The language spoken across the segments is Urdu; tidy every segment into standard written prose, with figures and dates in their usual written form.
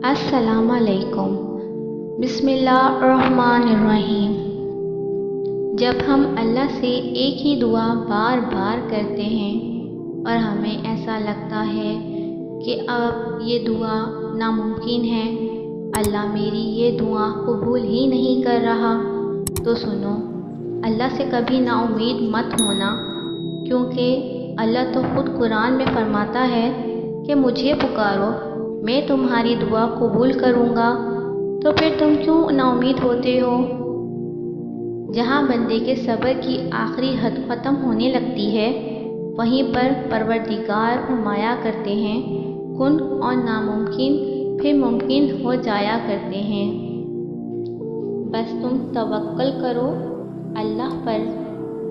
السلام علیکم۔ بسم اللہ الرحمن الرحیم۔ جب ہم اللہ سے ایک ہی دعا بار بار کرتے ہیں اور ہمیں ایسا لگتا ہے کہ اب یہ دعا ناممکن ہے، اللہ میری یہ دعا قبول ہی نہیں کر رہا، تو سنو، اللہ سے کبھی نا امید مت ہونا، کیونکہ اللہ تو خود قرآن میں فرماتا ہے کہ مجھے پکارو، میں تمہاری دعا قبول کروں گا، تو پھر تم کیوں نا امید ہوتے ہو؟ جہاں بندے کے صبر کی آخری حد ختم ہونے لگتی ہے، وہیں پر پروردگار فرمایا کرتے ہیں، کن اور ناممکن پھر ممکن ہو جایا کرتے ہیں۔ بس تم توکل کرو، اللہ پر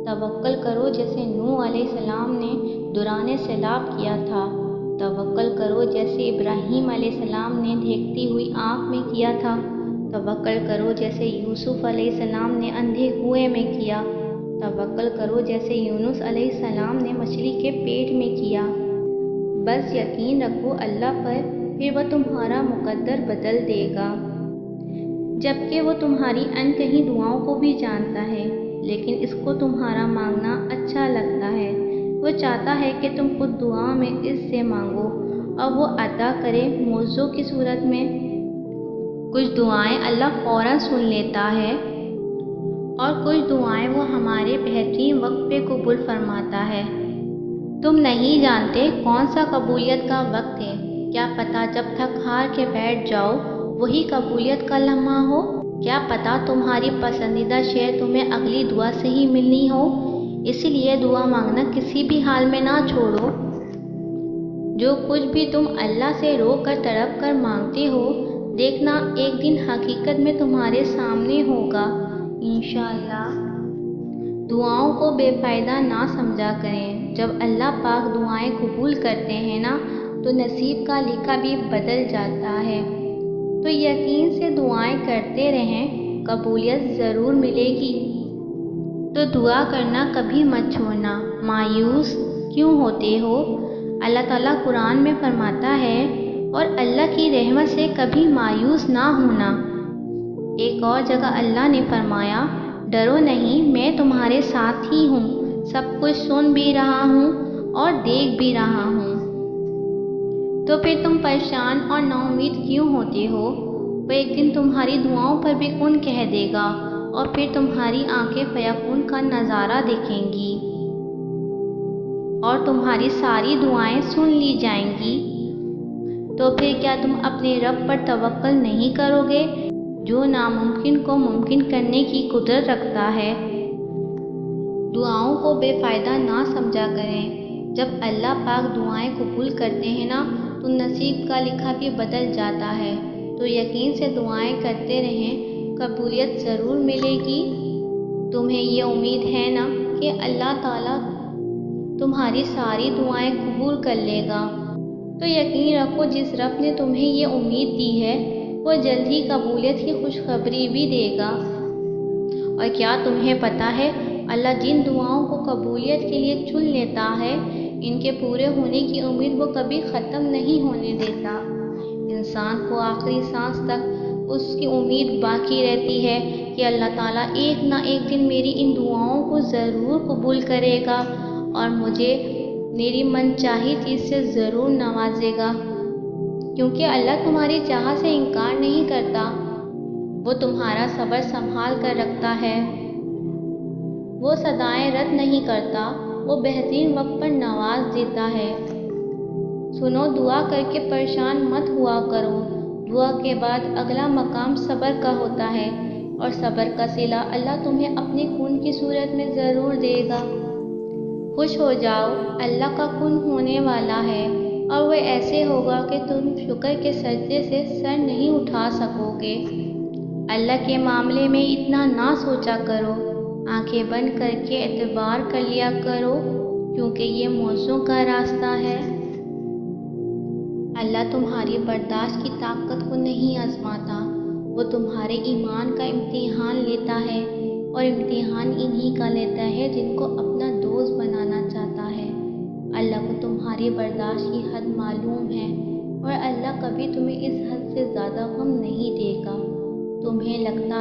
توکل کرو، جیسے نوح علیہ السلام نے دوران سیلاب کیا تھا، توکل کرو جیسے ابراہیم علیہ السلام نے دیکھتی ہوئی آنکھ میں کیا تھا، توکل کرو جیسے یوسف علیہ السلام نے اندھے کنویں میں کیا، توکل کرو جیسے یونس علیہ السلام نے مچھلی کے پیٹ میں کیا۔ بس یقین رکھو اللہ پر، پھر وہ تمہارا مقدر بدل دے گا، جبکہ وہ تمہاری انکہی دعاؤں کو بھی جانتا ہے، لیکن اس کو تمہارا مانگنا اچھا لگتا ہے۔ وہ چاہتا ہے کہ تم خود دعا میں اس سے مانگو اور وہ عطا کرے معجزوں کی صورت میں۔ کچھ دعائیں اللہ فوراً سن لیتا ہے اور کچھ دعائیں وہ ہمارے بہترین وقت پہ قبول فرماتا ہے۔ تم نہیں جانتے کون سا قبولیت کا وقت ہے، کیا پتہ جب تھک ہار کے بیٹھ جاؤ وہی قبولیت کا لمحہ ہو، کیا پتہ تمہاری پسندیدہ شے تمہیں اگلی دعا سے ہی ملنی ہو۔ اسی لیے دعا مانگنا کسی بھی حال میں نہ چھوڑو۔ جو کچھ بھی تم اللہ سے رو کر تڑپ کر مانگتے ہو، دیکھنا ایک دن حقیقت میں تمہارے سامنے ہوگا، انشاءاللہ۔ دعاؤں کو بے فائدہ نہ سمجھا کریں۔ جب اللہ پاک دعائیں قبول کرتے ہیں نا، تو نصیب کا لکھا بھی بدل جاتا ہے۔ تو یقین سے دعائیں کرتے رہیں، قبولیت ضرور ملے گی۔ تو دعا کرنا کبھی مت چھوڑنا۔ مایوس کیوں ہوتے ہو؟ اللہ تعالیٰ قرآن میں فرماتا ہے، اور اللہ کی رحمت سے کبھی مایوس نہ ہونا۔ ایک اور جگہ اللہ نے فرمایا، ڈرو نہیں، میں تمہارے ساتھ ہی ہوں، سب کچھ سن بھی رہا ہوں اور دیکھ بھی رہا ہوں۔ تو پھر تم پریشان اور نا امید کیوں ہوتے ہو؟ وہ ایک دن تمہاری دعاؤں پر بھی کن کہہ دے گا، اور پھر تمہاری آنکھیں فیکون کا نظارہ دیکھیں گی اور تمہاری ساری دعائیں سن لی جائیں گی۔ تو پھر کیا تم اپنے رب پر توکل نہیں کرو گے، جو ناممکن کو ممکن کرنے کی قدرت رکھتا ہے؟ دعاؤں کو بے فائدہ نہ سمجھا کریں۔ جب اللہ پاک دعائیں قبول کرتے ہیں نا، تو نصیب کا لکھا بھی بدل جاتا ہے۔ تو یقین سے دعائیں کرتے رہیں، قبولیت ضرور ملے گی۔ تمہیں یہ امید ہے نا کہ اللہ تعالیٰ تمہاری ساری دعائیں قبول کر لے گا، تو یقین رکھو جس رب نے تمہیں یہ امید دی ہے، وہ جلد ہی قبولیت کی خوشخبری بھی دے گا۔ اور کیا تمہیں پتہ ہے، اللہ جن دعاؤں کو قبولیت کے لیے چن لیتا ہے، ان کے پورے ہونے کی امید وہ کبھی ختم نہیں ہونے دیتا۔ انسان کو آخری سانس تک اس کی امید باقی رہتی ہے کہ اللہ تعالیٰ ایک نہ ایک دن میری ان دعاؤں کو ضرور قبول کرے گا اور مجھے میری من چاہی چیز سے ضرور نوازے گا، کیونکہ اللہ تمہاری چاہت سے انکار نہیں کرتا، وہ تمہارا صبر سنبھال کر رکھتا ہے، وہ صدائیں رد نہیں کرتا، وہ بہترین وقت پر نواز دیتا ہے۔ سنو، دعا کر کے پریشان مت ہوا کرو۔ دعا کے بعد اگلا مقام صبر کا ہوتا ہے، اور صبر کا صلہ اللہ تمہیں اپنے کن کی صورت میں ضرور دے گا۔ خوش ہو جاؤ، اللہ کا کن ہونے والا ہے، اور وہ ایسے ہوگا کہ تم شکر کے سجدے سے سر نہیں اٹھا سکو گے۔ اللہ کے معاملے میں اتنا نہ سوچا کرو، آنکھیں بند کر کے اعتبار کر لیا کرو، کیونکہ یہ معجزوں کا راستہ ہے۔ اللہ تمہاری برداشت کی طاقت کو نہیں آزماتا، وہ تمہارے ایمان کا امتحان لیتا ہے، اور امتحان انہی کا لیتا ہے جن کو اپنا دوست بنانا چاہتا ہے۔ اللہ کو تمہاری برداشت کی حد معلوم ہے، اور اللہ کبھی تمہیں اس حد سے زیادہ